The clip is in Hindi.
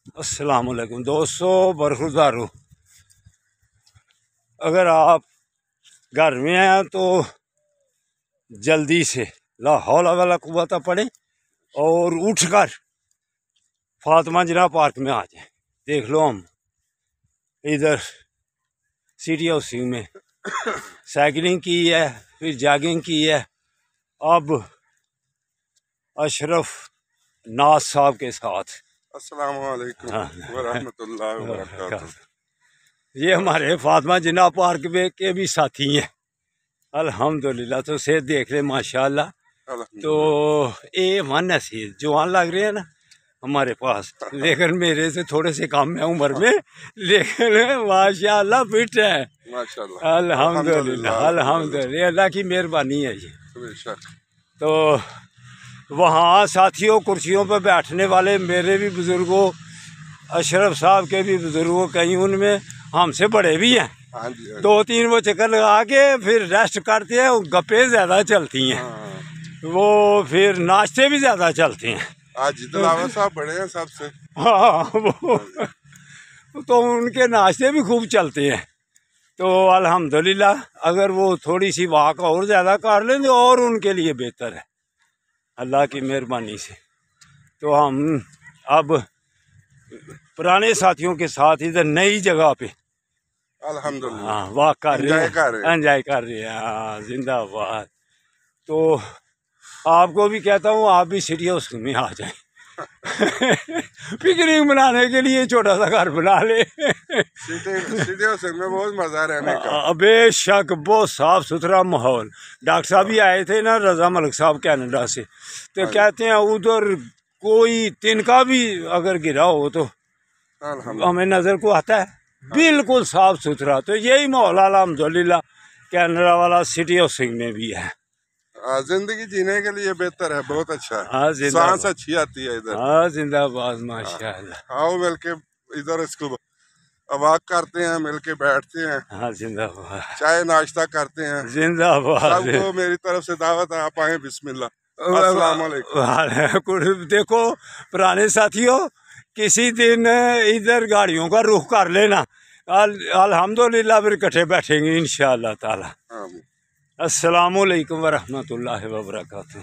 अस्सलाम वालेकुम दोस्तों, बरखुरदारो। अगर आप घर में हैं तो जल्दी से ला हौला वाला कुव्वता पढ़ें और उठकर फातिमा जिन्ना पार्क में आ जाए। देख लो, हम इधर सिटी हाउसिंग में साइकिलिंग की है, फिर जॉगिंग की है। अब अशरफ नाज साहब के साथ। अस्सलाम वालेकुम व रहमतुल्लाहि व बरकातुहू। ये हमारे फातिमा जिन्ना पार्क में के भी साथी हैं अल्हम्दुलिल्लाह। तो सेहत देख रहे माशाल्लाह। तो ये मन ऐसी जवान लग रहे हैं ना हमारे पास, लेकिन मेरे से थोड़े से कम है उम्र में, लेकिन माशाल्लाह फिट है माशाल्लाह। अल्हम्दुलिल्लाह अल्हम्दुलिल्लाह, अल्लाह की मेहरबानी है ये। तो वहाँ साथियों कुर्सियों पर बैठने वाले मेरे भी बुजुर्गों, अशरफ साहब के भी बुजुर्गों, कई उनमें हमसे बड़े भी हैं। दो तीन वो चक्कर लगा के फिर रेस्ट करते हैं। गप्पे ज़्यादा चलती हैं, वो फिर नाश्ते भी ज़्यादा चलते हैं। आज दिलावर साहब बड़े हैं सबसे। हाँ, वो तो उनके नाश्ते भी खूब चलते हैं। तो अल्हम्दुलिल्लाह, अगर वो थोड़ी सी वाक और ज़्यादा कर लें तो और उनके लिए बेहतर है अल्लाह की मेहरबानी से। तो हम अब पुराने साथियों के साथ इधर नई जगह पे अल्हम्दुलिल्लाह हाँ वाक कर रहे हैं, एंजॉय कर रहे हैं। हाँ, जिंदाबाद। तो आपको भी कहता हूँ, आप भी सिटी हाउस में आ जाएं पिकनिक मनाने के लिए छोटा सा घर बना ले। सिटी हाउस में बहुत मजा रहने का। बेशक बहुत साफ सुथरा माहौल। डॉक्टर साहब भी आए थे ना, रजा मलिक साहब कनाडा से, तो कहते हैं उधर कोई तिनका भी अगर गिरा हो तो हमें नजर को आता है, बिल्कुल साफ सुथरा। तो यही माहौल अल्हम्दुलिल्लाह कनाडा वाला सिटी हाउसिंग में भी है। जिंदगी जीने के लिए बेहतर है, बहुत अच्छा है। हाँ, सांस अच्छी आती है इधर। हाँ, जिंदाबाद माशाल्लाह। आओ मिलके इधर इसको वॉक करते हैं, मिलके बैठते हैं। हाँ, जिंदाबाद। चाय नाश्ता करते हैं, जिंदाबाद। सबको मेरी तरफ से दावत है, आप आए। बिस्मिल्लाह। अस्सलाम वालेकुम। देखो पुराने साथियों, किसी दिन इधर गाड़ियों का रुख कर लेना, अल्हम्दुलिल्लाह फिर इकट्ठे बैठेंगे इंशाअल्लाह ताला। अस्सलामु अलैकुम व रहमतुल्लाहि व बरकातुहू।